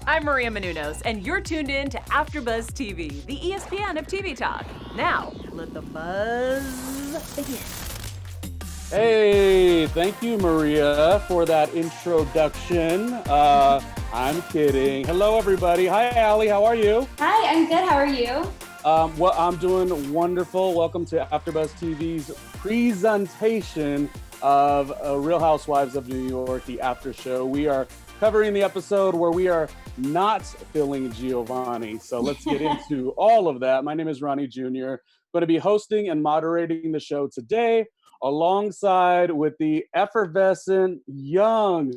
I'm Maria Menounos, and you're tuned in to AfterBuzz TV, the ESPN of TV talk. Now, let the buzz begin. Hey, thank you, Maria, for that introduction. I'm kidding. Hello, everybody. Hi, Allie. How are you? Hi, I'm good. How are you? Well, I'm doing wonderful. Welcome to AfterBuzz TV's presentation of Real Housewives of New York, the after show. We are covering the episode where we are not filling Giovanni. So let's get into all of that. My name is Ronnie Jr. I'm going to be hosting and moderating the show today, alongside with the effervescent, young,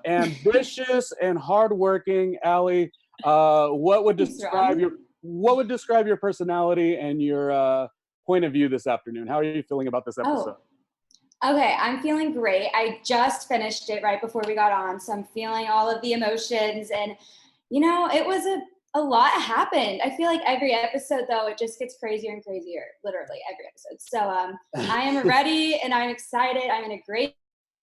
ambitious, and hardworking Allie. What would describe your personality and your point of view this afternoon? How are you feeling about this episode? Okay, I'm feeling great. I just finished it right before we got on, so I'm feeling all of the emotions. And, you know, it was a lot happened. I feel like every episode, though, it just gets crazier and crazier, literally every episode. So I am ready and I'm excited. I'm in a great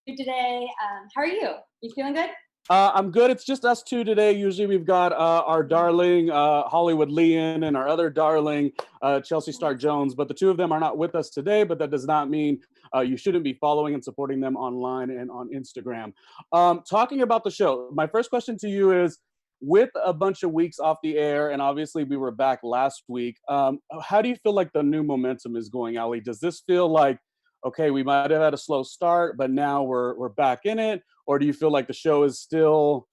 mood today. How are you? You feeling good? I'm good. It's just us two today. Usually we've got our darling Hollywood Leann and our other darling Chelsea Stark Jones, but the two of them are not with us today, but that does not mean you shouldn't be following and supporting them online and on Instagram. Talking about the show, my first question to you is, with a bunch of weeks off the air, and obviously we were back last week, how do you feel like the new momentum is going, Allie? Does this feel like, okay, we might have had a slow start, but now we're back in it? Or do you feel like the show is still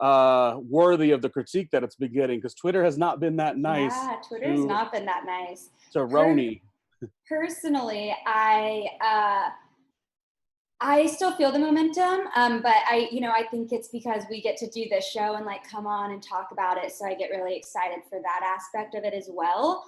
worthy of the critique that it's been getting? Because Twitter has not been that nice. Yeah, Twitter has not been that nice. To RHOANY. Personally, I still feel the momentum, but I think it's because we get to do this show and like come on and talk about it. So I get really excited for that aspect of it as well.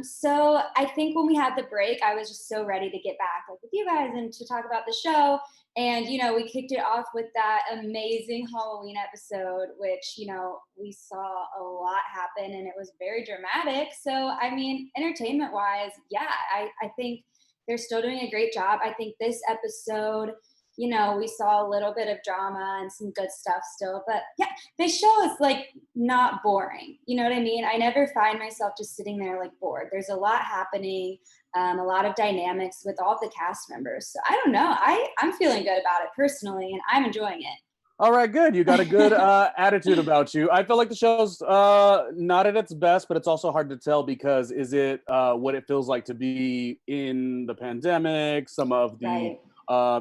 So I think when we had the break, I was just so ready to get back like with you guys and to talk about the show. And, you know, we kicked it off with that amazing Halloween episode, which, you know, we saw a lot happen and it was very dramatic. So, I mean, entertainment wise, yeah, I think they're still doing a great job. I think this episode, you know, we saw a little bit of drama and some good stuff still, but yeah, this show is like not boring. You know what I mean? I never find myself just sitting there like bored. There's a lot happening, a lot of dynamics with all of the cast members. So I don't know. I'm feeling good about it personally, and I'm enjoying it. All right, good. You got a good attitude about you. I feel like the show's not at its best, but it's also hard to tell because is it what it feels like to be in the pandemic, some of the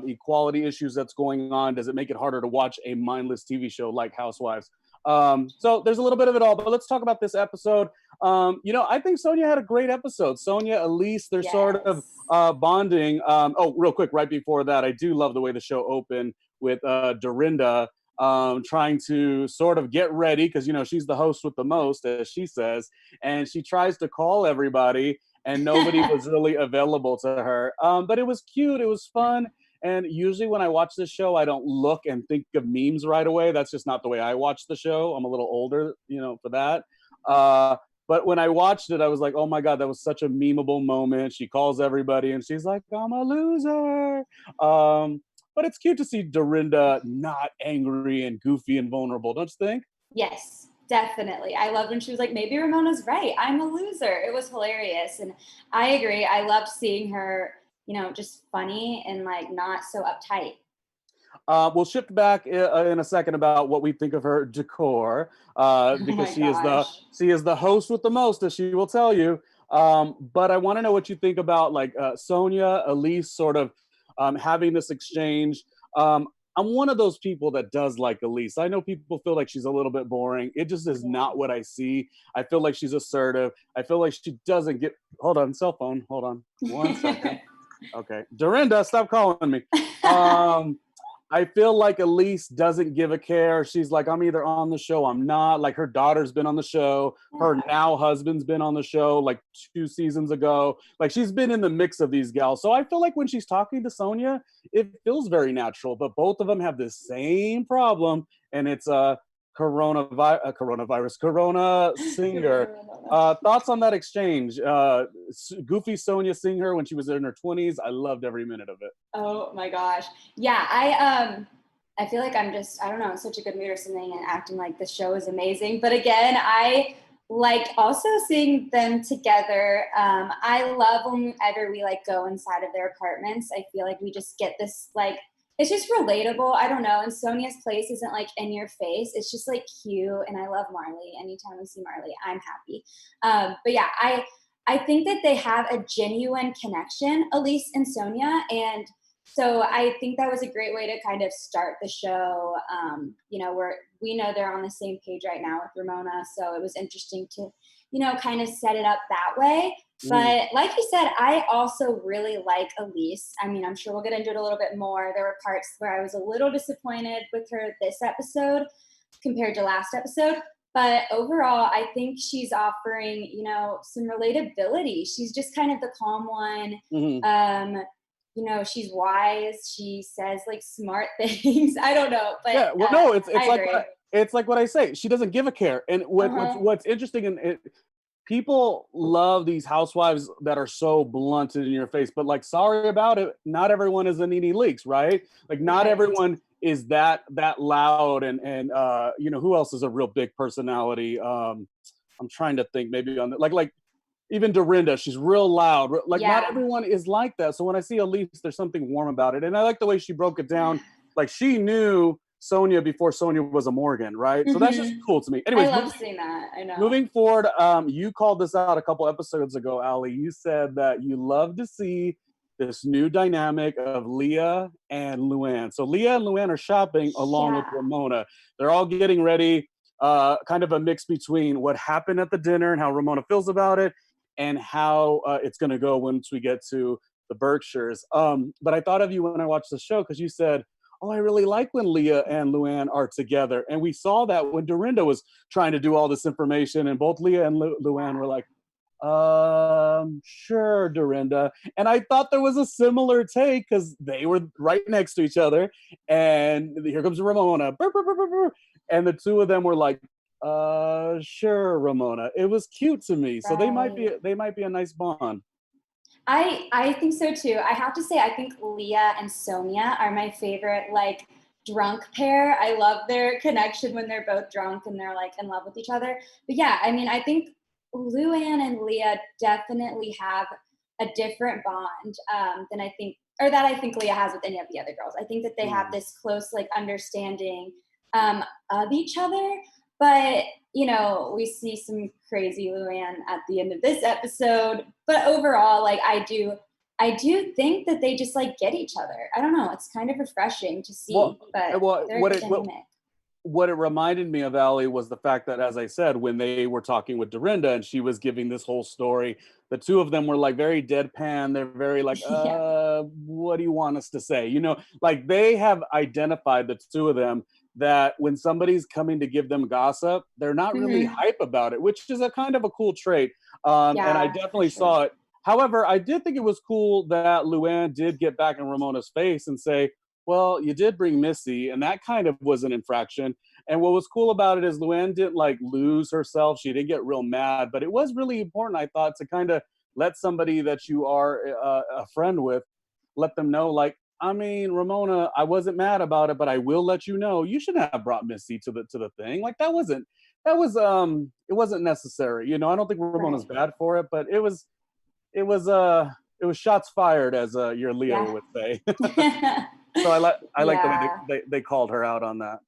equality issues that's going on? Does it make it harder to watch a mindless TV show like Housewives? So there's a little bit of it all, but let's talk about this episode. You know, I think Sonja had a great episode. Sonja, Elyse, they're sort of bonding. Real quick, right before that, I do love the way the show opened with Dorinda trying to sort of get ready because, you know, she's the host with the most, as she says, and she tries to call everybody and nobody was really available to her. But it was cute. It was fun. And usually when I watch this show, I don't look and think of memes right away. That's just not the way I watch the show. I'm a little older, you know, for that. But when I watched it, I was like, oh my God, that was such a memeable moment. She calls everybody and she's like, I'm a loser. But it's cute to see Dorinda not angry and goofy and vulnerable, don't you think? Yes, definitely. I loved when she was like, maybe Ramona's right. I'm a loser. It was hilarious. And I agree. I loved seeing her, you know, just funny and like not so uptight. We'll shift back in a second about what we think of her decor because she is the host with the most, as she will tell you. But I want to know what you think about like Sonja, Elyse, sort of having this exchange. I'm one of those people that does like Elyse. I know people feel like she's a little bit boring. It just is not what I see. I feel like she's assertive. I feel like she doesn't get. Hold on, cell phone. Hold on, 1 second. Okay, Dorinda, stop calling me. I feel like Elyse doesn't give a care. She's like, I'm either on the show, I'm not. Like her daughter's been on the show. Her now husband's been on the show like 2 seasons ago. Like she's been in the mix of these gals. So I feel like when she's talking to Sonja, it feels very natural. But both of them have the same problem. And it's Corona singer. Thoughts on that exchange? Goofy Sonja seeing her when she was in her 20s. I loved every minute of it. Oh my gosh. Yeah, I feel like I'm just, I don't know, in such a good mood or something and acting like the show is amazing. But again, I like also seeing them together. I love whenever we like go inside of their apartments. I feel like we just get this like, it's just relatable. I don't know. And Sonia's place isn't like in your face. It's just like cute. And I love Marley. Anytime we see Marley, I'm happy. But yeah, I think that they have a genuine connection, Elyse and Sonia. And so I think that was a great way to kind of start the show. You know, we know they're on the same page right now with Ramona. So it was interesting to, you know, kind of set it up that way. But like you said, I also really like Elyse. I mean, I'm sure we'll get into it a little bit more. There were parts where I was a little disappointed with her this episode compared to last episode. But overall, I think she's offering, you know, some relatability. She's just kind of the calm one. You know, she's wise. She says like smart things. I don't know, but yeah, well, no, it's I like agree. it's like what I say. She doesn't give a care. And what's interesting, and people love these housewives that are so blunted in your face. But like, sorry about it, not everyone is a Nene Leakes, right? Like, not Right. everyone is that loud. And you know, who else is a real big personality? I'm trying to think, maybe on the, like even Dorinda, she's real loud. Like, not Yeah. everyone is like that. So when I see Elyse, there's something warm about it. And I like the way she broke it down. Like, she knew Sonja before Sonja was a Morgan, right? So that's just cool to me. Anyways, I love seeing that. I know. moving forward, you called this out a couple episodes ago, Allie. You said that you love to see this new dynamic of Leah and Luann. So Leah and Luann are shopping along with Ramona. They're all getting ready, kind of a mix between what happened at the dinner and how Ramona feels about it, and how it's going to go once we get to the Berkshires. But I thought of you when I watched the show, because you said, oh, I really like when Leah and Luann are together. And we saw that when Dorinda was trying to do all this information, and both Leah and Luann were like, sure, Dorinda. And I thought there was a similar take, because they were right next to each other. And here comes Ramona. Burr, burr, burr, burr, burr. And the two of them were like, sure, Ramona. It was cute to me. So they might be a nice bond. I think so too. I have to say, I think Leah and Sonia are my favorite, like, drunk pair. I love their connection when they're both drunk and they're like in love with each other. But yeah, I mean, I think Luann and Leah definitely have a different bond than I think Leah has with any of the other girls. I think that they have this close, like, understanding of each other. But, you know, we see some crazy Luann at the end of this episode. But overall, like, I do think that they just like get each other. I don't know. It's kind of refreshing to see. But what it reminded me of, Allie, was the fact that, as I said, when they were talking with Dorinda and she was giving this whole story, the two of them were like very deadpan. They're very like, what do you want us to say? You know, like, they have identified, the two of them, that when somebody's coming to give them gossip, they're not really hype about it, which is a kind of a cool trait. And I definitely saw it. However, I did think it was cool that Luann did get back in Ramona's face and say, well, you did bring Missy, and that kind of was an infraction. And what was cool about it is Luann didn't like lose herself. She didn't get real mad, but it was really important, I thought, to kind of let somebody that you are a friend with, let them know, like, I mean, Ramona, I wasn't mad about it, but I will let you know you shouldn't have brought Missy to the thing. Like, it wasn't necessary. You know, I don't think Ramona's bad for it, but it was shots fired, as your Leah would say. So I like the way they called her out on that.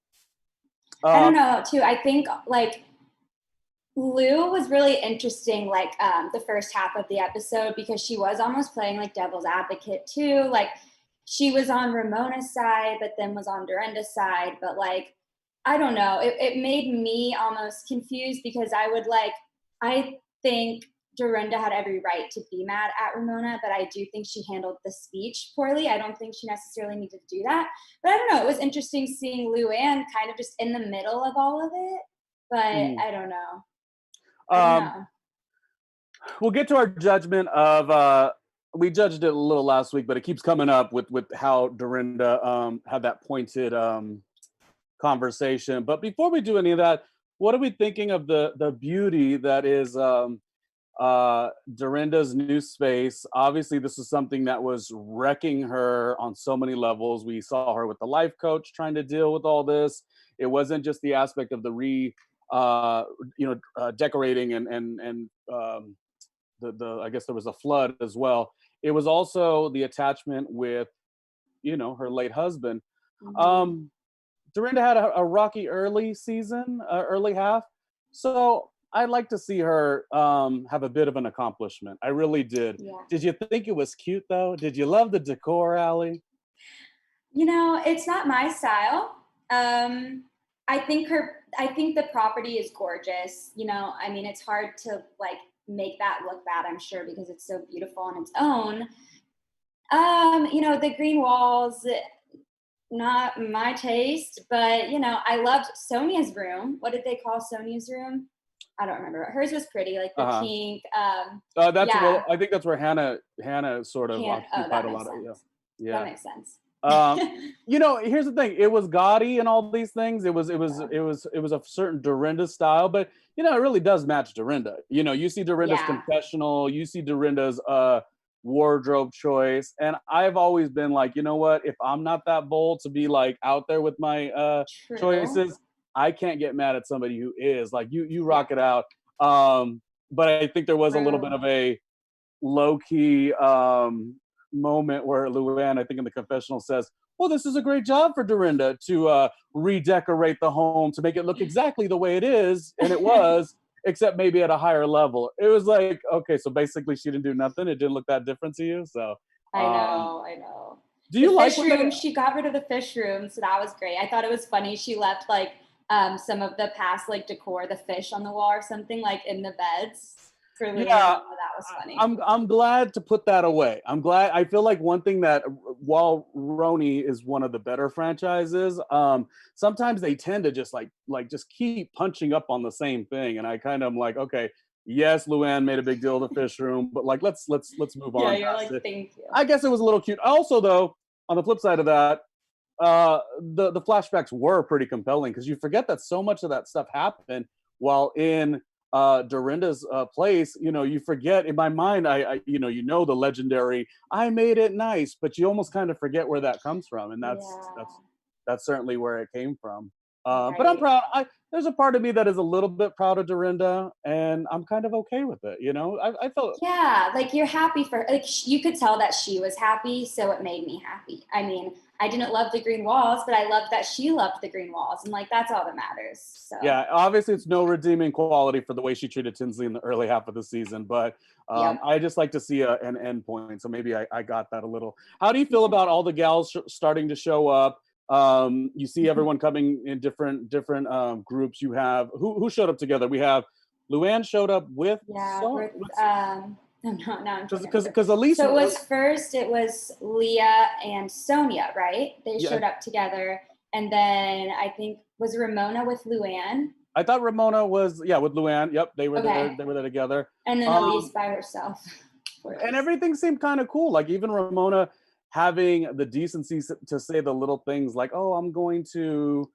I don't know too. I think like Lou was really interesting, like the first half of the episode, because she was almost playing like devil's advocate too. Like, she was on Ramona's side, but then was on Dorinda's side. But like, I don't know. It made me almost confused, because I think Dorinda had every right to be mad at Ramona, but I do think she handled the speech poorly. I don't think she necessarily needed to do that. But I don't know. It was interesting seeing Luann kind of just in the middle of all of it. But I don't know. We'll get to our judgment of we judged it a little last week, but it keeps coming up with how Dorinda had that pointed conversation. But before we do any of that, what are we thinking of the beauty that is Dorinda's new space. Obviously, this is something that was wrecking her on so many levels. We saw her with the life coach trying to deal with all this. It wasn't just the aspect of the decorating and the I guess there was a flood as well. It was also the attachment with her late husband. Mhm. Dorinda had a rocky early season, early half. So I'd like to see her have a bit of an accomplishment. I really did. Yeah. Did you think it was cute though? Did you love the decor, Allie? It's not my style. I think the property is gorgeous. I mean, it's hard to like make that look bad, I'm sure, because it's so beautiful on its own. The green walls, not my taste, but I loved Sonia's room. What did they call Sonia's room? I don't remember. Hers was pretty, like the Uh-huh. pink. Well, Yeah. I think that's where Hannah sort of Oh, occupied that a makes lot of, sense. That yeah. makes sense. Um, Here's the thing. It was gaudy and all these things. Yeah. It was a certain Dorinda style, but it really does match Dorinda. You see Dorinda's Yeah. confessional, you see Dorinda's wardrobe choice, and I've always been like, you know what? If I'm not that bold to be like out there with my True. choices, I can't get mad at somebody who is. Like you Yeah. rock it out. But I think there was a little bit True. of a low key moment where Luann, I think in the confessional, says, "Well, this is a great job for Dorinda to redecorate the home to make it look exactly the way it is," and it was, except maybe at a higher level. It was like, okay, so basically she didn't do nothing. It didn't look that different to you. So, I um, know, I know. do The you like fish when they? room, she got rid of the fish room, so that was great. I thought it was funny. She left like some of the past like decor, the fish on the wall or something like in the beds for Luann. Yeah, That was funny. I'm glad to put that away. I'm glad. I feel like one thing that while RHOANY is one of the better franchises, sometimes they tend to just keep punching up on the same thing, and I kind of am like, okay, yes, Luann made a big deal of the fish room, but like let's move Yeah, on you're past like, it. thank you. I guess it was a little cute. Also, though, on the flip side of that, the flashbacks were pretty compelling because you forget that so much of that stuff happened while in Dorinda's place. You forget. In my mind, I the legendary "I made it nice," but you almost kind of forget where that comes from, and Yeah, that's certainly where it came from. But I'm right. proud. There's a part of me that is a little bit proud of Dorinda, and I'm kind of okay with it. I felt. Yeah, like you're happy for like you could tell that she was happy, so it made me happy. I mean, I didn't love the green walls, but I loved that she loved the green walls, and like that's all that matters. So, Yeah, obviously it's no redeeming quality for the way she treated Tinsley in the early half of the season, but yep. I just like to see an end point. So maybe I got that a little. How do you feel Yeah. about all the gals starting to show up? You see everyone coming in different groups. You have who showed up together? We have Luann showed up with Yeah, with no, now I'm trying to remember. because Elyse. So it was Leah and Sonja, right? They Yeah, showed up together, and then I think was Ramona with Luann. I thought Ramona was with Luann. Yep, they were there. Okay, They were there together. and then Um, Elyse by herself. Poor and Elyse. everything seemed kind of cool. Like even Ramona having the decency to say the little things like, "Oh, I'm going to.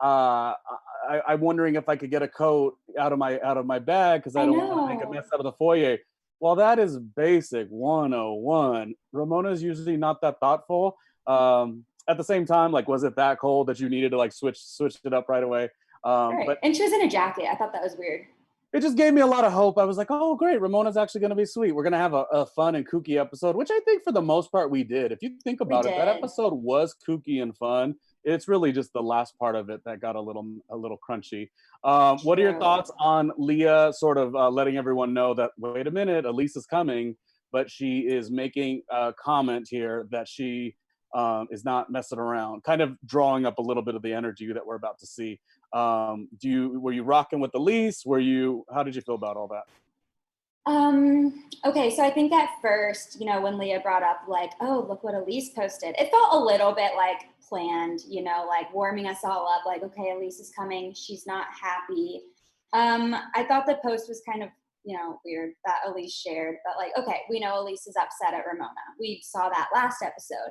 I'm wondering if I could get a coat out of my bag because I I don't want to make a know. mess out of the foyer." Well, that is basic 101. Ramona's usually not that thoughtful. At the same time, like, was it that cold that you needed to like switch it up right away? Right, But and she was in a jacket. I thought that was weird. it just gave me a lot of hope. I was like, oh, great. Ramona's actually going to be sweet. We're going to have a fun and kooky episode, which I think for the most part we did. If you think We about it, that did. episode was kooky and fun. It's really just the last part of it that got a little crunchy. What are your True. thoughts on Leah sort of letting everyone know that, wait a minute, Elyse is coming, but she is making a comment here that she is not messing around, kind of drawing up a little bit of the energy that we're about to see. Were you rocking with Elyse? How did you feel about all that? Okay, so I think at first, when Leah brought up like, oh, look what Elyse posted, it felt a little bit like planned, like warming us all up, like, okay, Elyse is coming, she's not happy. I thought the post was kind of, weird that Elyse shared, but like, okay, we know Elyse is upset at Ramona. We saw that last episode.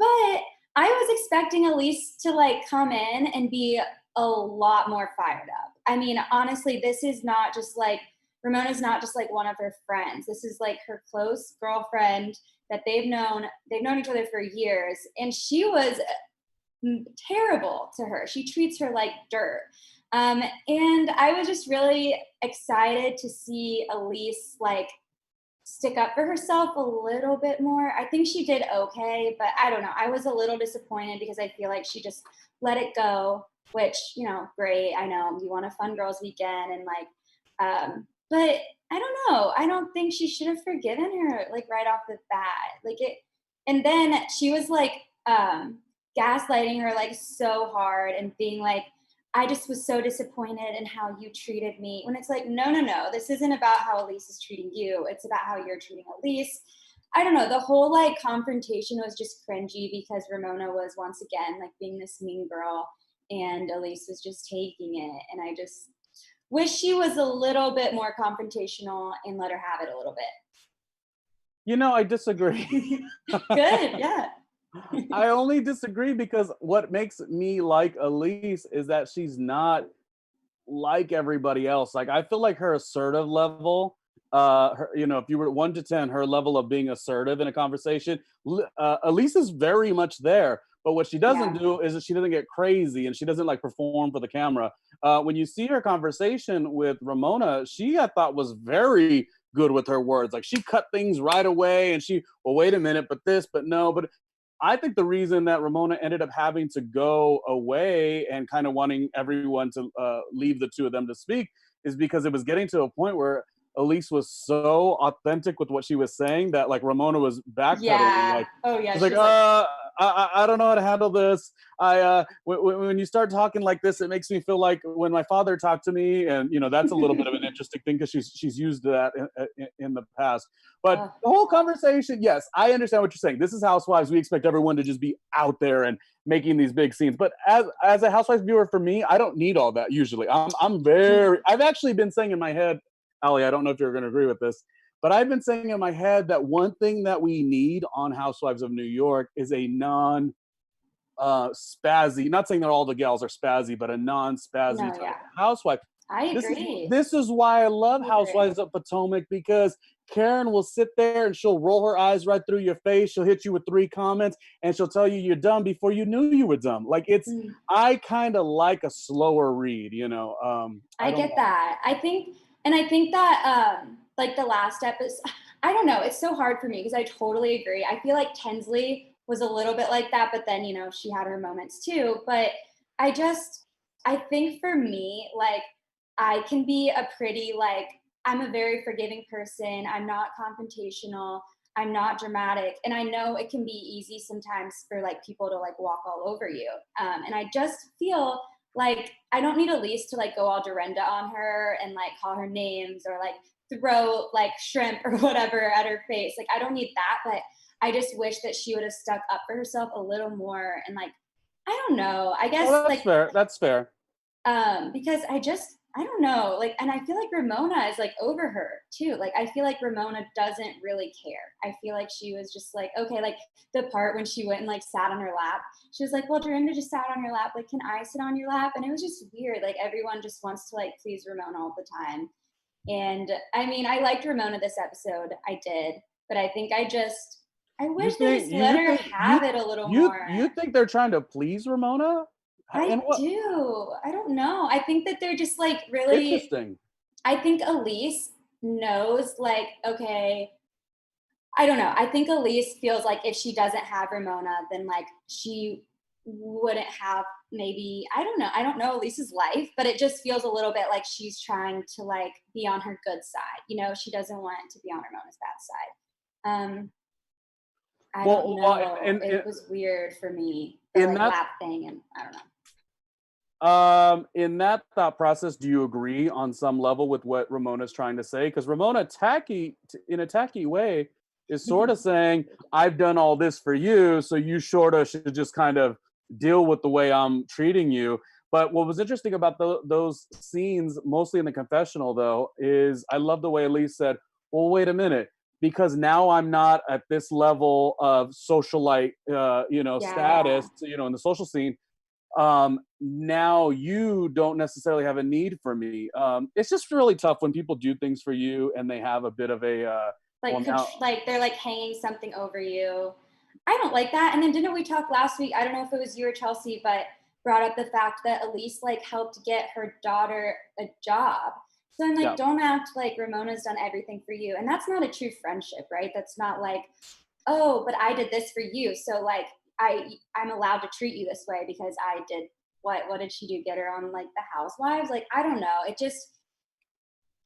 But I was expecting Elyse to like come in and be a lot more fired up. I mean, honestly, this is not just like Ramona's not just like one of her friends. This is like her close girlfriend that they've known each other for years. And she was terrible to her. She treats her like dirt. And I was just really excited to see Elyse like stick up for herself a little bit more. I think she did okay, but I don't know. I was a little disappointed because I feel like she just let it go, which, you know, great. I know you want a fun girls weekend and like, but I don't know. I don't think she should have forgiven her like right off the bat. Like it, and then she was like gaslighting her like so hard and being like, I just was so disappointed in how you treated me. When it's like, no, this isn't about how Elyse is treating you. It's about how you're treating Elyse. I don't know. The whole like confrontation was just cringy because Ramona was once again like being this mean girl and Elyse was just taking it. And I just wish she was a little bit more confrontational and let her have it a little bit. You know, I disagree. Good, yeah. I only disagree because what makes me like Elyse is that she's not like everybody else. Like I feel like her assertive level, her, you know, if you were 1 to 10, her level of being assertive in a conversation, Elyse is very much there. But what she doesn't do is that she doesn't get crazy and she doesn't like perform for the camera. When you see her conversation with Ramona, she I thought was very good with her words. Like she cut things right away and well, wait a minute, but this, but no, but I think the reason that Ramona ended up having to go away and kind of wanting everyone to leave the two of them to speak is because it was getting to a point where Elyse was so authentic with what she was saying that like Ramona was backpedaling. Yeah. Like, oh yeah. she's like, I don't know how to handle this. When you start talking like this, it makes me feel like when my father talked to me, and you know that's a little bit of an interesting thing because she's used that in the past. But the whole conversation, yes, I understand what you're saying. This is Housewives. We expect everyone to just be out there and making these big scenes. But as a Housewives viewer, for me, I don't need all that usually. I've actually been saying in my head, Allie, I don't know if you're going to agree with this, but I've been saying in my head that one thing that we need on Housewives of New York is a spazzy, not saying that all the gals are spazzy, but a non-spazzy type housewife. I agree. This is why I love Housewives of Potomac, because Karen will sit there and she'll roll her eyes right through your face. She'll hit you with 3 comments and she'll tell you you're dumb before you knew you were dumb. Like I kind of like a slower read, you know. I get that. I think that like the last episode, I don't know. It's so hard for me because I totally agree. I feel like Tinsley was a little bit like that, but then, you know, she had her moments too. But I think for me, like, I can be I'm a very forgiving person. I'm not confrontational. I'm not dramatic. And I know it can be easy sometimes for like people to like walk all over you. And I just feel like I don't need Elyse to like go all Dorinda on her and like call her names or like throw like shrimp or whatever at her face. Like I don't need that, but I just wish that she would have stuck up for herself a little more and like, I don't know. I guess that's fair. Because I don't know, like, and I feel like Ramona is like over her too. Like, I feel like Ramona doesn't really care. I feel like she was just like, okay, like the part when she went and like sat on her lap, she was like, well, Dorinda just sat on your lap. Like, can I sit on your lap? And it was just weird. Like everyone just wants to like please Ramona all the time. And I mean, I liked Ramona this episode. I did, but I think I wish they just let her have it a little more. You think they're trying to please Ramona? I do. I don't know. I think that they're just like really interesting. I think Elyse knows like, okay, I don't know. I think Elyse feels like if she doesn't have Ramona, then like she wouldn't have maybe, I don't know. I don't know Elise's life, but it just feels a little bit like she's trying to like be on her good side. You know, she doesn't want to be on Ramona's bad side. I don't know. It was weird for me. The like lap thing, and I don't know. In that thought process, do you agree on some level with what Ramona's trying to say? Because Ramona, in a tacky way, is sort of saying, I've done all this for you, so you sort of should just kind of deal with the way I'm treating you. But what was interesting about those scenes, mostly in the confessional, though, is I love the way Elyse said, well, wait a minute, because now I'm not at this level of socialite, status, in the social scene. Now you don't necessarily have a need for me. It's just really tough when people do things for you and they have a bit of a well, now, like they're like hanging something over you. I don't like that. And then didn't we talk last week? I don't know if it was you or Chelsea, but brought up the fact that Elyse like helped get her daughter a job. So I'm like, yeah. don't act like Ramona's done everything for you. And that's not a true friendship, right? That's not like, oh, but I did this for you. So like I'm allowed to treat you this way because I did what did she do? Get her on like the Housewives? Like, I don't know. It just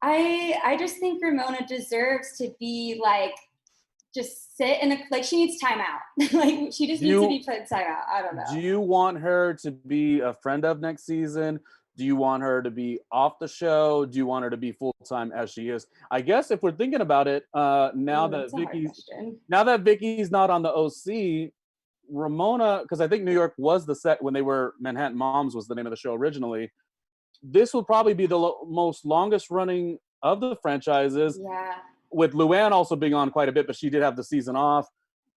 I just think Ramona deserves to be like just sit in a like she needs time out. Like she just needs to be put time out. I don't know. Do you want her to be a friend of next season? Do you want her to be off the show? Do you want her to be full time as she is? I guess if we're thinking about it, now that Vicky's not on the OC, Ramona, because I think New York was the set when they were Manhattan Moms was the name of the show originally. This will probably be the most longest running of the franchises. Yeah. With Luann also being on quite a bit, but she did have the season off.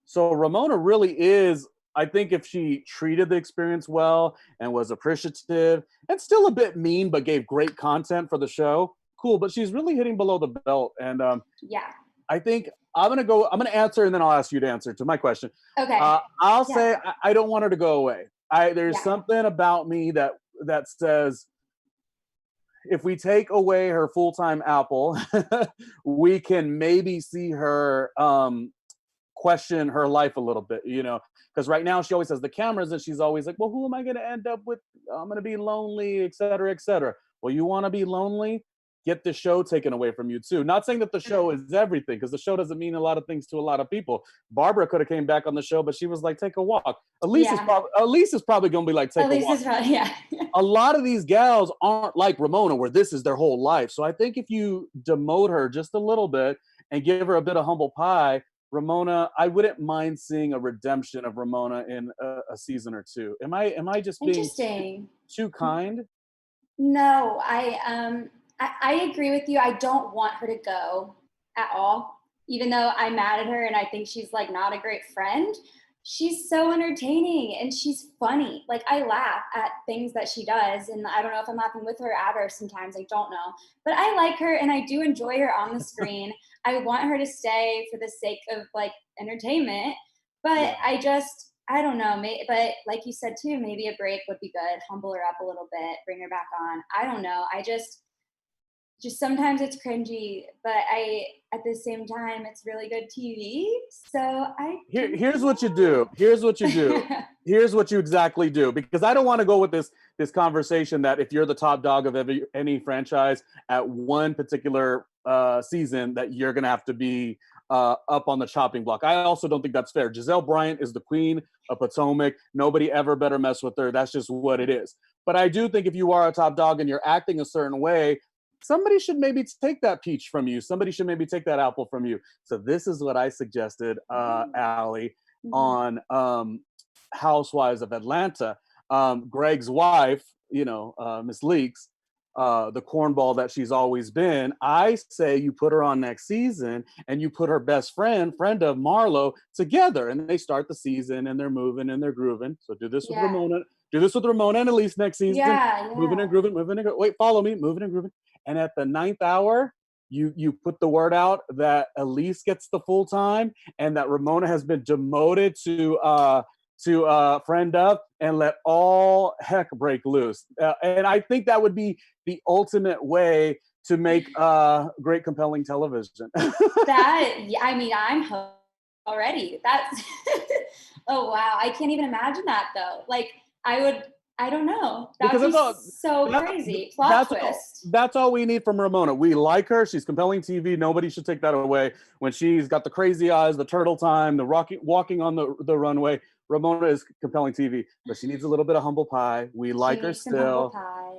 So Ramona really is, I think if she treated the experience well and was appreciative and still a bit mean, but gave great content for the show, cool. But she's really hitting below the belt. And yeah, I think I'm going to answer and then I'll ask you to answer to my question. Okay. I'll say I don't want her to go away. There's something about me that says, if we take away her full-time Apple, we can maybe see her question her life a little bit, because right now she always has the cameras and she's always like, well, who am I going to end up with? I'm going to be lonely, et cetera, et cetera. Well, you want to be lonely? Get the show taken away from you too. Not saying that the show is everything, because the show doesn't mean a lot of things to a lot of people. Barbara could have came back on the show, but she was like, take a walk. Elyse is probably going to be like, take a walk. A lot of these gals aren't like Ramona, where this is their whole life. So I think if you demote her just a little bit and give her a bit of humble pie, Ramona, I wouldn't mind seeing a redemption of Ramona in a season or two. Am I just being too kind? No, I agree with you. I don't want her to go at all, even though I'm mad at her and I think she's like not a great friend. She's so entertaining and she's funny. Like I laugh at things that she does, and I don't know if I'm laughing with her or at her sometimes. I don't know, but I like her and I do enjoy her on the screen. I want her to stay for the sake of like entertainment, but I don't know. But like you said too, maybe a break would be good. Humble her up a little bit, bring her back on. I don't know. I just sometimes it's cringy, but at the same time it's really good TV. So here's what you do. Here's what you exactly do, because I don't want to go with this conversation that if you're the top dog of any franchise at one particular season, that you're gonna have to be up on the chopping block. I also don't think that's fair. Giselle Bryant is the queen of Potomac. Nobody ever better mess with her. That's just what it is. But I do think if you are a top dog and you're acting a certain way, somebody should maybe take that peach from you. Somebody should maybe take that apple from you. So this is what I suggested, Allie, on Housewives of Atlanta. Greg's wife, Miss Leaks, the cornball that she's always been. I say you put her on next season and you put her best friend of Marlo together, and they start the season and they're moving and they're grooving. So do this with Ramona. Do this with Ramona and Elyse next season. Moving and grooving, wait, follow me, moving and grooving. And at the 9th hour, you put the word out that Elyse gets the full time and that Ramona has been demoted to friend of, and let all heck break loose. And I think that would be the ultimate way to make great, compelling television. I'm already. That's oh wow, I can't even imagine that though. Like I don't know. That would be so crazy. Plot twist. That's all we need from Ramona. We like her. She's compelling TV. Nobody should take that away. When she's got the crazy eyes, the turtle time, the walking on the runway, Ramona is compelling TV. But she needs a little bit of humble pie. We like her still.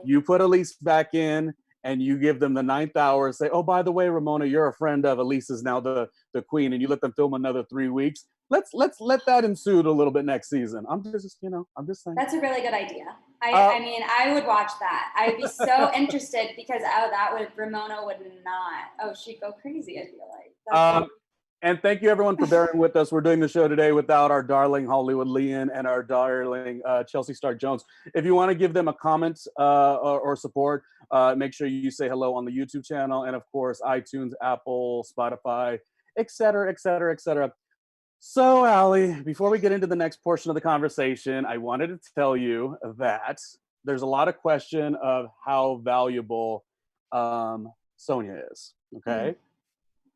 You put Elyse back in, and you give them the 9th hour and say, oh, by the way, Ramona, you're a friend of Elyse is now the queen, and you let them film another 3 weeks. Let's let that ensue a little bit next season. I'm just saying. That's a really good idea. I mean, I would watch that. I'd be so interested because Ramona would not. Oh, she'd go crazy, I feel like. And thank you everyone for bearing with us. We're doing the show today without our darling Hollywood Leann and our darling Chelsea Stark Jones. If you want to give them a comment or support, make sure you say hello on the YouTube channel and of course iTunes, Apple, Spotify, etc., etc., etc. So, Allie, before we get into the next portion of the conversation, I wanted to tell you that there's a lot of question of how valuable Sonja is. Okay.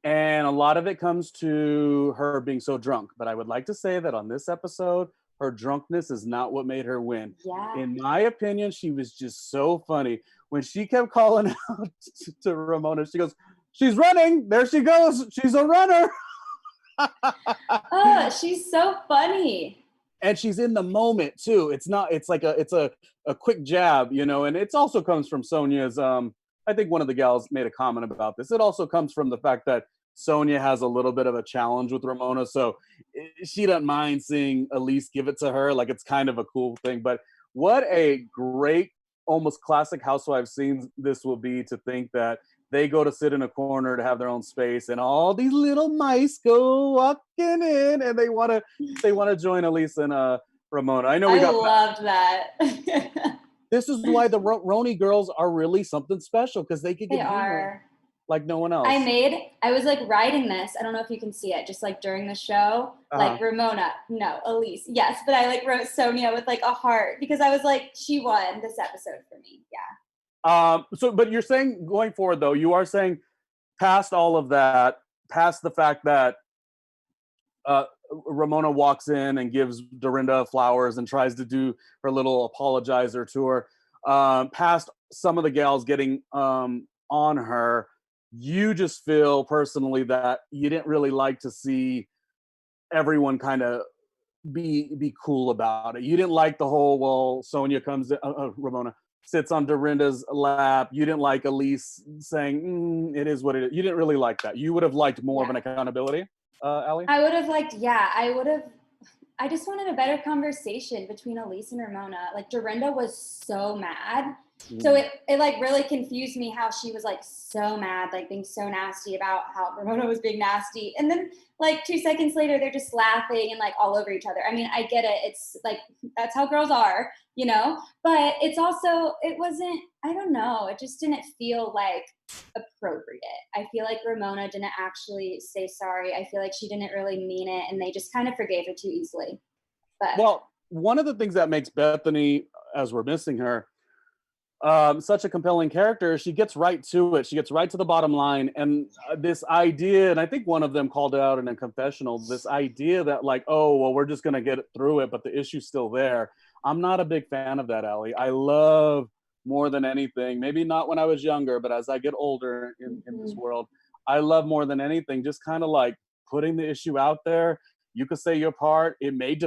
And a lot of it comes to her being so drunk. But I would like to say that on this episode, her drunkenness is not what made her win. Yeah. In my opinion, she was just so funny. When she kept calling out to Ramona, she goes, "She's running. There she goes. She's a runner." Oh, she's so funny. And she's in the moment too. It's a quick jab, you know, and it also comes from Sonja's I think one of the gals made a comment about this. It also comes from the fact that Sonja has a little bit of a challenge with Ramona, so she doesn't mind seeing Elyse give it to her. Like, it's kind of a cool thing. But what a great, almost classic Housewives scene this will be, to think that they go to sit in a corner to have their own space, and all these little mice go walking in, and they want to join Elyse and Ramona. I know I loved that. This is why the RHOANY girls are really something special, because they could get humor like no one else. I was like writing this. I don't know if you can see it, just like during the show, like Ramona, no, Elyse, yes. But I like wrote Sonja with like a heart, because I was like, she won this episode for me. Yeah. So, but you're saying going forward though, you are saying past all of that, past the fact that Ramona walks in and gives Dorinda flowers and tries to do her little apologizer to her, past some of the gals getting on her, you just feel personally that you didn't really like to see everyone kind of be cool about it. You didn't like the whole, well, Sonja comes in, Ramona sits on Dorinda's lap. You didn't like Elyse saying, it is what it is. You didn't really like that. You would have liked more of an accountability, Allie? I would have liked, I just wanted a better conversation between Elyse and Ramona. Like, Dorinda was so mad. So it like really confused me how she was like so mad, like being so nasty about how Ramona was being nasty. And then like 2 seconds later, they're just laughing and like all over each other. I mean, I get it. It's like, that's how girls are, you know, but it's also, it wasn't, I don't know. It just didn't feel like appropriate. I feel like Ramona didn't actually say sorry. I feel like she didn't really mean it, and they just kind of forgave her too easily. But well, one of the things that makes Bethany, as we're missing her, such a compelling character, she gets right to it. She gets right to the bottom line. And this idea, and I think one of them called it out in a confessional, this idea that like, oh, well, we're just going to get through it, but the issue's still there. I'm not a big fan of that, Allie. I love more than anything, maybe not when I was younger, but as I get older in this world, I love more than anything just kind of like putting the issue out there. You could say your part. It may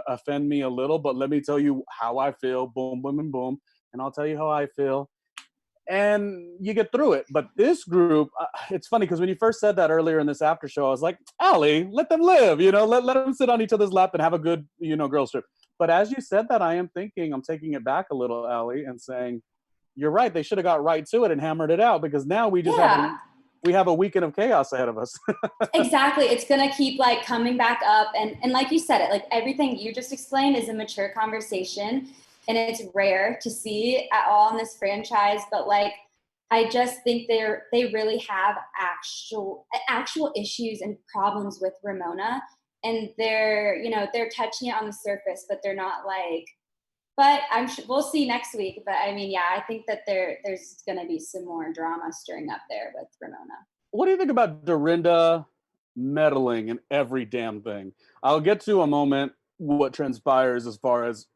offend me a little, but let me tell you how I feel. Boom, boom, and boom. And I'll tell you how I feel. And you get through it. But this group, it's funny because when you first said that earlier in this after show, I was like, Allie, let them live, you know, let them sit on each other's lap and have a good, you know, girls trip. But as you said that, I'm taking it back a little, Allie, and saying, you're right. They should have got right to it and hammered it out, because now we just have a weekend of chaos ahead of us. Exactly. It's going to keep like coming back up. And like you said it, like everything you just explained is a mature conversation. And it's rare to see at all in this franchise, but like, I just think they really have actual issues and problems with Ramona, and they're touching it on the surface, but they're not like, but I'm sure we'll see next week. But I mean, yeah, I think that there's going to be some more drama stirring up there with Ramona. What do you think about Dorinda meddling in every damn thing? I'll get to a moment what transpires as far as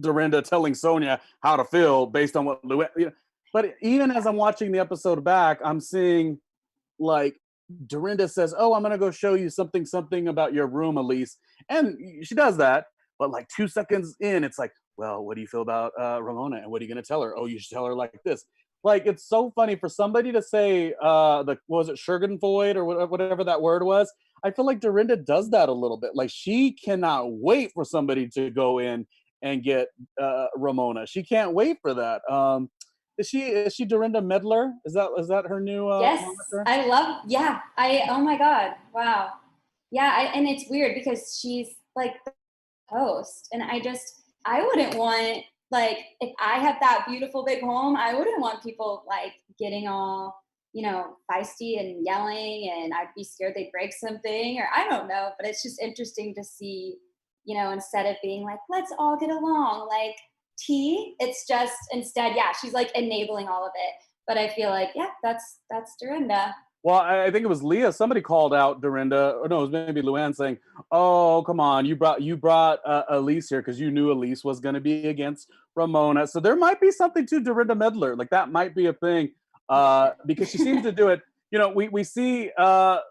Dorinda telling Sonja how to feel based on what Luann, you know. But even as I'm watching the episode back, I'm seeing like Dorinda says, "Oh, I'm gonna go show you something about your room, Elyse," and she does that. But like 2 seconds in, it's like, "Well, what do you feel about Ramona? And what are you gonna tell her? Oh, you should tell her like this." Like, it's so funny for somebody to say was it Schergenvoid or whatever that word was. I feel like Dorinda does that a little bit. Like, she cannot wait for somebody to go in and get Ramona. She can't wait for that. Is she Dorinda Medler? Is that her new Yes, moniker? I love. Yeah, oh my God, wow. Yeah, and it's weird because she's like the host, and I wouldn't want, like, if I had that beautiful big home, I wouldn't want people like getting all, feisty and yelling, and I'd be scared they'd break something, or I don't know. But it's just interesting to see, instead of being like, let's all get along, like tea, it's just instead, yeah, she's like enabling all of it. But I feel like, yeah, that's Dorinda. Well, I think it was Leah. Somebody called out Dorinda, or no, it was maybe Luann saying, "Oh, come on, you brought Elyse here because you knew Elyse was going to be against Ramona." So there might be something to Dorinda Medler, like that might be a thing, because she seems to do it. We see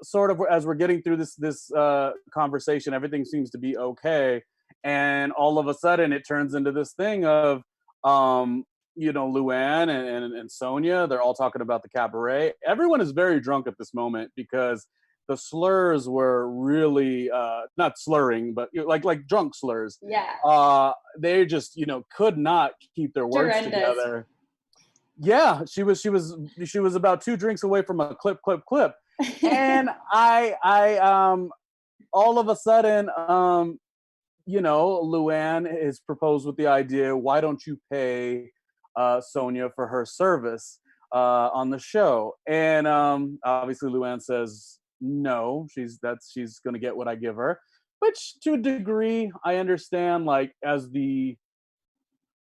sort of as we're getting through this conversation, everything seems to be okay, and all of a sudden it turns into this thing of Luann and Sonja, they're all talking about the cabaret. Everyone is very drunk at this moment because the slurs were really not slurring, but like drunk slurs. Yeah. They just could not keep their words together. Yeah, she was about 2 drinks away from a clip, and I all of a sudden Luann is proposed with the idea, why don't you pay Sonja for her service on the show? And obviously Luann says no, she's going to get what I give her, which to a degree I understand, like as the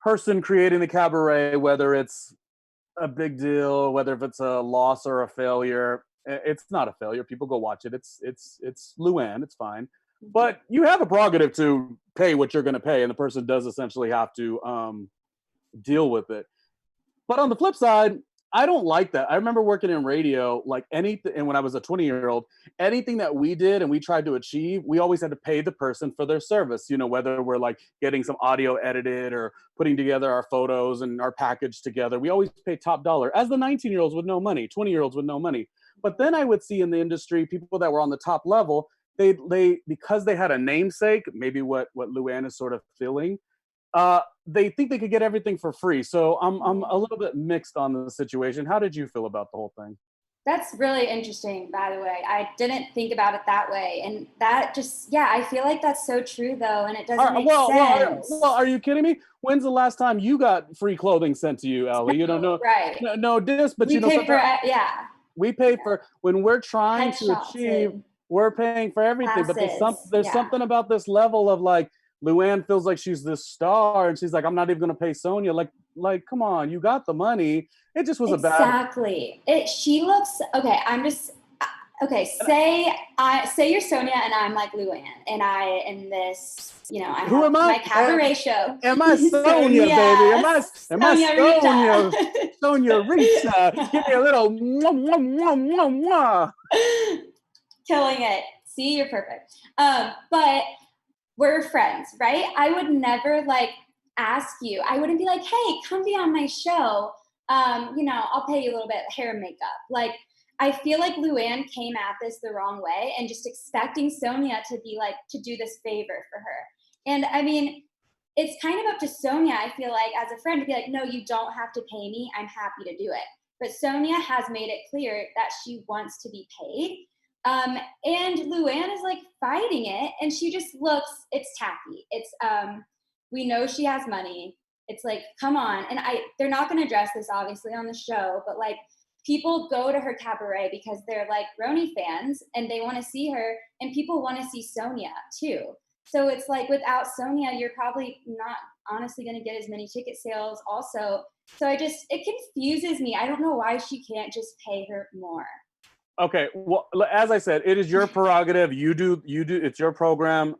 person creating the cabaret, whether it's a big deal, whether if it's a loss or a failure. It's not a failure. People go watch it. It's Luann. It's fine. But you have a prerogative to pay what you're going to pay, and the person does essentially have to deal with it. But on the flip side, I don't like that. I remember working in radio, like anything, and when I was a 20-year-old, anything that we did and we tried to achieve, we always had to pay the person for their service. Whether we're like getting some audio edited or putting together our photos and our package together, we always pay top dollar. As the 19-year-olds with no money, 20-year-olds with no money. But then I would see in the industry people that were on the top level, they because they had a namesake, maybe what Luann is sort of feeling. They think they could get everything for free. So I'm a little bit mixed on the situation. How did you feel about the whole thing? That's really interesting, by the way. I didn't think about it that way. And that just, yeah, I feel like that's so true, though, and it doesn't make sense. Well, are you kidding me? When's the last time you got free clothing sent to you, Ellie? Right. No diss, but we pay for, yeah. We pay for, when we're trying to achieve, we're paying for everything. Classes, but there's something about this level of like, Luann feels like she's this star, and she's like, I'm not even going to pay Sonja. Like, come on, you got the money. It just was exactly. She looks okay. Okay. Say you're Sonja and I'm like Luann, and I in this, I Who have am I? my cabaret show. Am I Sonja, baby? Am I Sonja? Sonja Rita. Give me a little mwah, mwah, mwah, mwah, mwah. Killing it. See, you're perfect. But we're friends, right? I would never like ask you. I wouldn't be like, hey, come be on my show. I'll pay you a little bit hair and makeup. Like, I feel like Luann came at this the wrong way and just expecting Sonja to be like, to do this favor for her. And I mean, it's kind of up to Sonja, I feel like, as a friend to be like, no, you don't have to pay me. I'm happy to do it. But Sonja has made it clear that she wants to be paid. And Luann is like fighting it, and she just looks, it's tacky. It's, we know she has money. It's like, come on. And they're not going to address this obviously on the show, but like people go to her cabaret because they're like RHOANY fans and they want to see her, and people want to see Sonja too. So it's like, without Sonja, you're probably not honestly going to get as many ticket sales also. So it confuses me. I don't know why she can't just pay her more. Okay, well, as I said, it is your prerogative. You do. It's your program.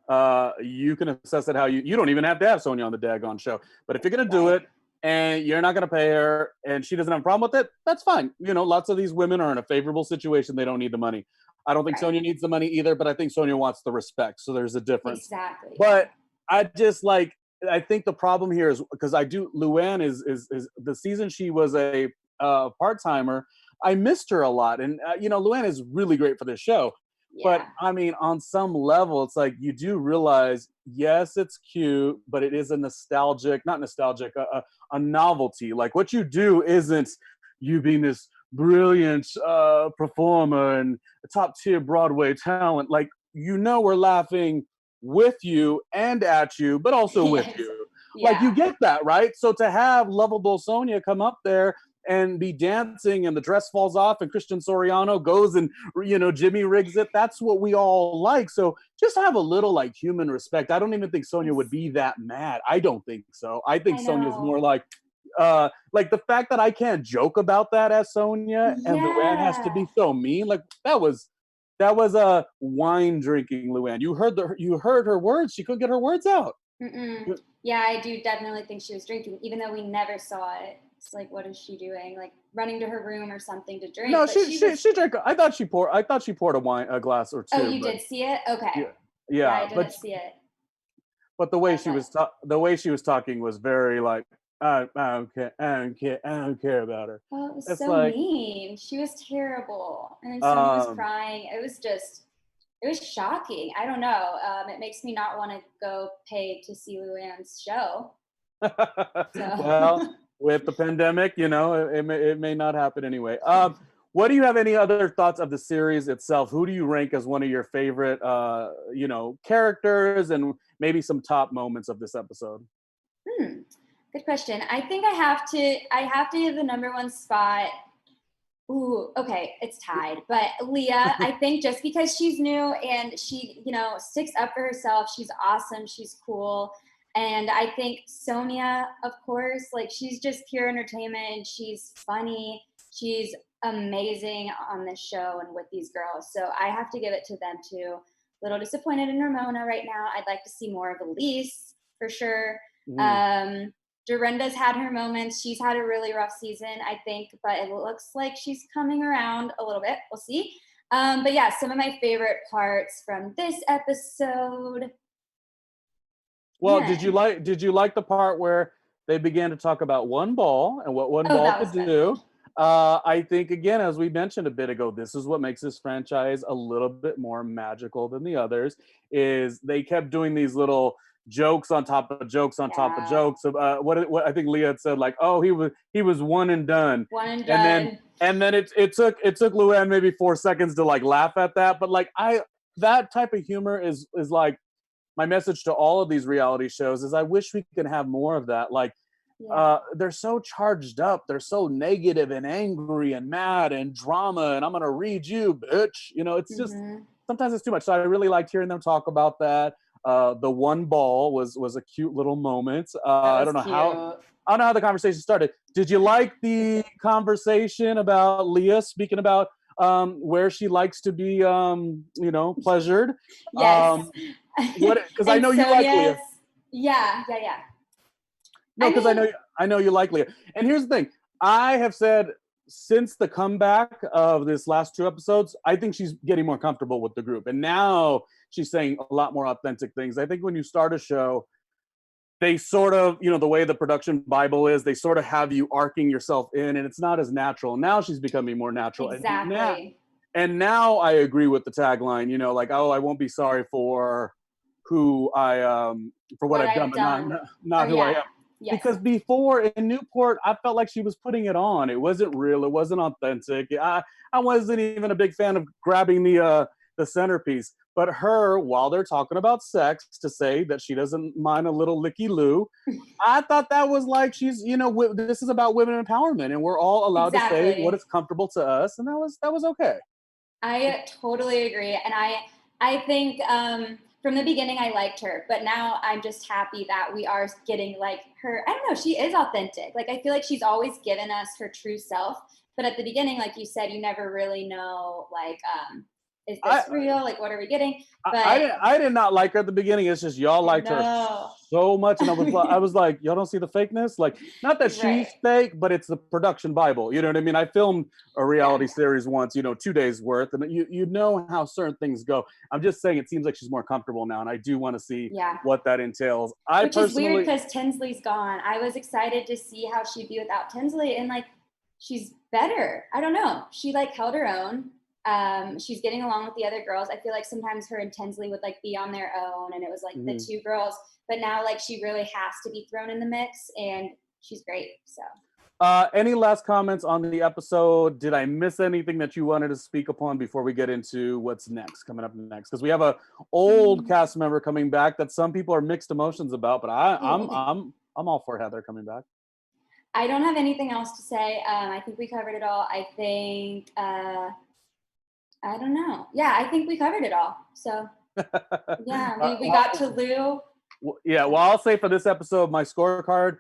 You can assess it how you don't even have to have Sonja on the daggone show. But if you're gonna do it and you're not gonna pay her and she doesn't have a problem with it, that's fine. Lots of these women are in a favorable situation. They don't need the money. I don't think Sonja needs the money either, but I think Sonja wants the respect. So there's a difference. Exactly. But I think the problem here is because Luann is the season she was a part-timer. I missed her a lot. And, Luann is really great for this show. But I mean, on some level, it's like you do realize, yes, it's cute, but it is a not nostalgic, a novelty. Like what you do isn't you being this brilliant performer and a top tier Broadway talent. Like, we're laughing with you and at you, but also with Yes. you. Yeah. Like, you get that, right? So to have lovable Sonja come up there and be dancing and the dress falls off and Christian Soriano goes and Jimmy rigs it, that's what we all like. So just have a little like human respect. I don't even think Sonja would be that mad. I don't think so. I think Sonja's more like the fact that I can't joke about that as Sonja and Luann has to be so mean. Like that was a wine drinking Luann. You heard her words. She couldn't get her words out. Yeah, I do definitely think she was drinking, even though we never saw it. It's like, what is she doing? Like running to her room or something to drink? No, she drank. I thought she poured a glass or two. Oh, you did see it? Okay. Yeah, I didn't see it. But the way she was talking was very like, I don't care about her. Oh, it was it's so like, mean. She was terrible, and then Sonja was crying. It was shocking. I don't know. It makes me not want to go pay to see Luann's show. Well, with the pandemic, it may not happen anyway. What do you have any other thoughts of the series itself? Who do you rank as one of your favorite, characters, and maybe some top moments of this episode? Good question. I think I have to give the number one spot. Ooh, okay, it's tied. But Leah, I think just because she's new and she, sticks up for herself, she's awesome, she's cool. And I think Sonja, of course, like she's just pure entertainment. She's funny. She's amazing on this show and with these girls. So I have to give it to them too. A little disappointed in Ramona right now. I'd like to see more of Elyse for sure. Dorinda's had her moments. She's had a really rough season, I think, but it looks like she's coming around a little bit. We'll see. But yeah, some of my favorite parts from this episode. Well, did you like the part where they began to talk about one ball and what one ball could do? I think, again, as we mentioned a bit ago, this is what makes this franchise a little bit more magical than the others, is they kept doing these little jokes on top of jokes on top of jokes of what I think Leah had said, like, oh, he was one and done. And then it took Luann maybe 4 seconds to like laugh at that. But like that type of humor is like my message to all of these reality shows is I wish we could have more of that. Like they're so charged up, they're so negative and angry and mad and drama, and I'm gonna read you, bitch. It's just sometimes it's too much. So I really liked hearing them talk about that. The one ball was a cute little moment. I don't know how the conversation started. Did you like the conversation about Leah speaking about where she likes to be pleasured? Yes. Because I know you like Leah. Yeah. No, because I know you like Leah. And here's the thing. I have said since the comeback of this last 2 episodes, I think she's getting more comfortable with the group. And now she's saying a lot more authentic things. I think when you start a show, they sort of, the way the production Bible is, they sort of have you arcing yourself in, and it's not as natural. Now she's becoming more natural. Exactly. And now I agree with the tagline, like, oh, I won't be sorry for who for what I've done, but not who I am. Yes. Because before in Newport, I felt like she was putting it on. It wasn't real. It wasn't authentic. I wasn't even a big fan of grabbing the centerpiece. But her, while they're talking about sex, to say that she doesn't mind a little licky loo, I thought that was like she's, this is about women empowerment, and we're all allowed to say what is comfortable to us, and that was okay. I totally agree, and I think from the beginning I liked her, but now I'm just happy that we are getting like her. I don't know, she is authentic. Like I feel like she's always given us her true self, but at the beginning, like you said, you never really know like is this real? Like, what are we getting? But I did not like her at the beginning. It's just y'all liked her so much, and I was like, y'all don't see the fakeness. Like, not that she's fake, but it's the production Bible. You know what I mean? I filmed a reality series once, 2 days worth, and you know how certain things go. I'm just saying, it seems like she's more comfortable now, and I do want to see what that entails. Which is weird because Tinsley's gone. I was excited to see how she'd be without Tinsley, and like, she's better. I don't know. She like held her own. She's getting along with the other girls. I feel like sometimes her and Tinsley would like be on their own, and it was like the two girls. But now like she really has to be thrown in the mix, and she's great. So. Any last comments on the episode? Did I miss anything that you wanted to speak upon before we get into what's next, coming up next? Because we have a old cast member coming back that some people are mixed emotions about, but I'm all for Heather coming back. I don't have anything else to say. I think we covered it all. I think I don't know. Yeah, I think we covered it all. So yeah, we got to Lou. Yeah, well, I'll say for this episode, my scorecard,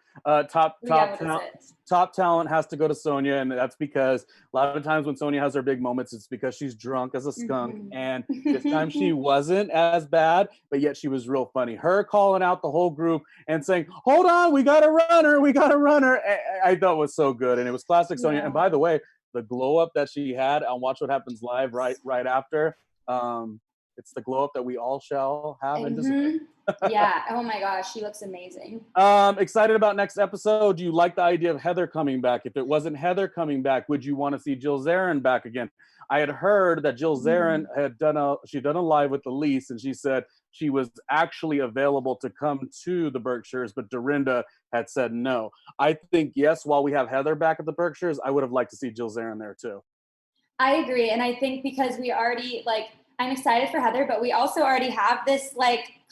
top talent has to go to Sonja, and that's because a lot of times when Sonja has her big moments, it's because she's drunk as a skunk, and this time she wasn't as bad, but yet she was real funny. Her calling out the whole group and saying, "Hold on, we got a runner," I thought was so good, and it was classic Sonja. And by the way, the glow up that she had on Watch What Happens Live right after, it's the glow up that we all shall have and deserve. Yeah. Oh my gosh, she looks amazing. Excited about next episode. Do you like the idea of Heather coming back? If it wasn't Heather coming back, would you want to see Jill Zarin back again? I had heard that Jill Zarin had done a live with Elyse, and she said she was actually available to come to the Berkshires, but Dorinda had said no. I think yes, while we have Heather back at the Berkshires, I would have liked to see Jill Zarin there too. I agree, and I think because we already I'm excited for Heather, but we also already have this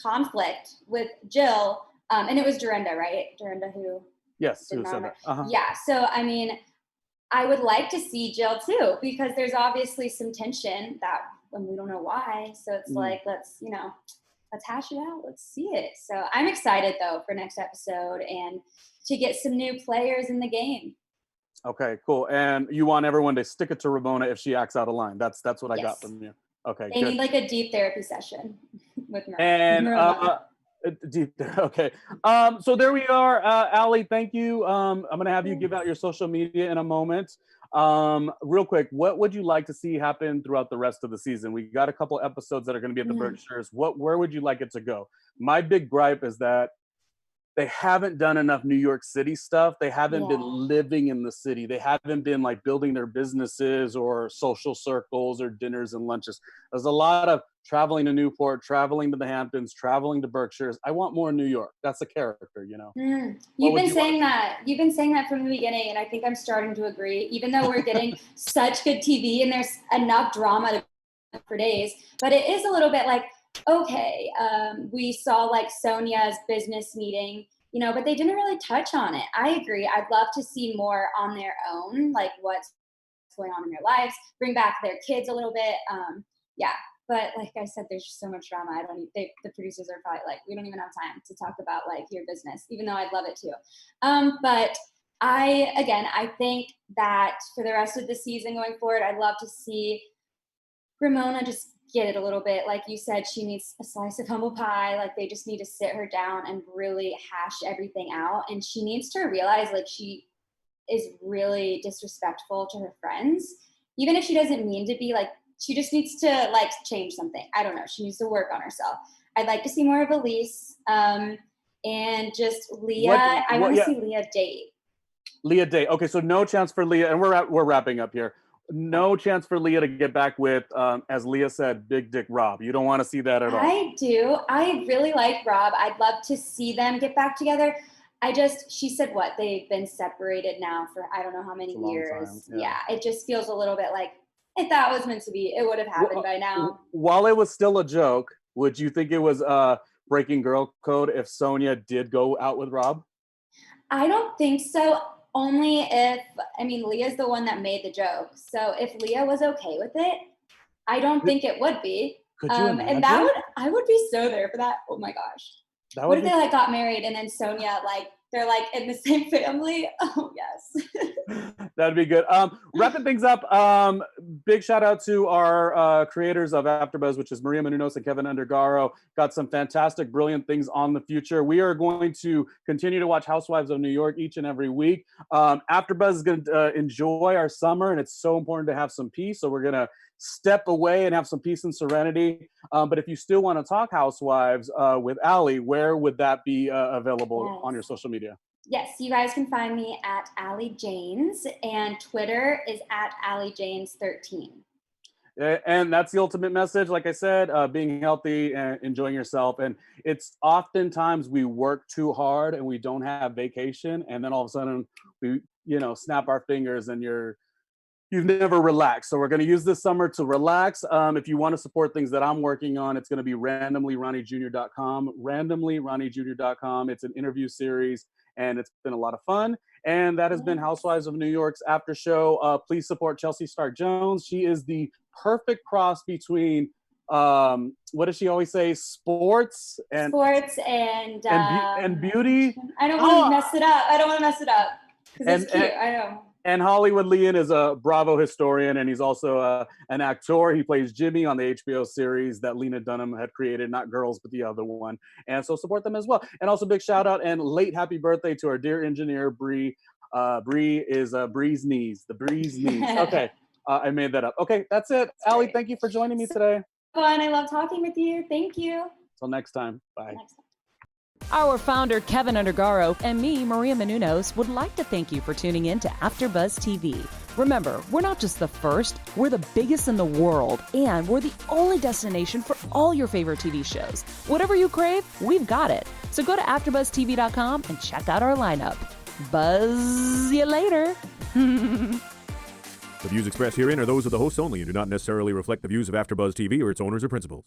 conflict with Jill, and it was Dorinda, right? Dorinda who? Yes, who said that? Yeah. So I mean, I would like to see Jill too, because there's obviously some tension and we don't know why. So it's let's hash it out. Let's see it. So I'm excited though for next episode and to get some new players in the game. Okay, cool. And you want everyone to stick it to Ramona if she acts out of line. That's what I got from you. Okay, they need a deep therapy session with Ramona. And deep there. Okay. So there we are. Allie, thank you. I'm gonna have you give out your social media in a moment. Real quick, what would you like to see happen throughout the rest of the season? We got a couple episodes that are gonna be at the Berkshires. Where would you like it to go? My big gripe is that they haven't done enough New York City stuff. They haven't been living in the city. They haven't been building their businesses or social circles or dinners and lunches. There's a lot of traveling to Newport, traveling to the Hamptons, traveling to Berkshires. I want more New York. That's a character, you know. You've been saying that. You've been saying that from the beginning, and I think I'm starting to agree. Even though we're getting such good TV and there's enough drama for days, but it is a little bit okay, we saw Sonja's business meeting, but they didn't really touch on it. I agree. I'd love to see more on their own, what's going on in their lives, bring back their kids a little bit. But like I said, there's just so much drama. The producers are probably we don't even have time to talk about your business, even though I'd love it too. But I think that for the rest of the season going forward, I'd love to see Ramona just get it a little bit. Like you said, she needs a slice of humble pie. They just need to sit her down and really hash everything out. And she needs to realize she is really disrespectful to her friends. Even if she doesn't mean to be, she just needs to change something. I don't know. She needs to work on herself. I'd like to see more of Elyse, and just Leah. I want to see Leah date. Leah date. Okay, so no chance for Leah, and we're wrapping up here. No chance for Leah to get back with, as Leah said, Big Dick Rob. You don't want to see that at all. I do. I really like Rob. I'd love to see them get back together. She said they've been separated now for I don't know how many years. Yeah, it just feels a little bit if that was meant to be, it would have happened by now. While it was still a joke, would you think it was breaking girl code if Sonja did go out with Rob? I don't think so. Only if, Leah's the one that made the joke. So if Leah was okay with it, I don't think it would be. Could you imagine? And I would be so there for that. Oh my gosh. What if they got married and then Sonja, they're in the same family? Oh yes. That'd be good. Wrapping things up, big shout out to our creators of AfterBuzz, which is Maria Menounos and Kevin Undergaro. Got some fantastic, brilliant things on the future. We are going to continue to watch Housewives of New York each and every week. AfterBuzz is going to enjoy our summer, and it's so important to have some peace. So we're going to step away and have some peace and serenity. But if you still want to talk Housewives with Allie, where would that be available on your social media? Yes, you guys can find me at Allie Janes, and Twitter is at AllieJanes13. And that's the ultimate message. Like I said, being healthy and enjoying yourself. And it's oftentimes we work too hard and we don't have vacation. And then all of a sudden we, snap our fingers and you've never relaxed. So we're going to use this summer to relax. If you want to support things that I'm working on, it's going to be randomlyronniejr.com, randomlyronniejr.com. It's an interview series and it's been a lot of fun. And that has been Housewives of New York's after show. Please support Chelsea Stark Jones. She is the perfect cross between what does she always say? Sports and beauty. I don't want to mess it up. Because it's cute. I know. And Hollywood Leah is a Bravo historian, and he's also an actor. He plays Jimmy on the HBO series that Lena Dunham had created, not Girls, but the other one. And so support them as well. And also big shout out and late happy birthday to our dear engineer, Bree. Bree is Bree's knees, the Bree's knees. Okay, I made that up. Okay, that's it. That's Allie, thank you for joining me today. Fun. I love talking with you. Thank you. Till next time. Bye. Our founder, Kevin Undergaro, and me, Maria Menounos, would like to thank you for tuning in to AfterBuzz TV. Remember, we're not just the first, we're the biggest in the world, and we're the only destination for all your favorite TV shows. Whatever you crave, we've got it. So go to AfterBuzzTV.com and check out our lineup. Buzz you later. The views expressed herein are those of the hosts only and do not necessarily reflect the views of AfterBuzz TV or its owners or principals.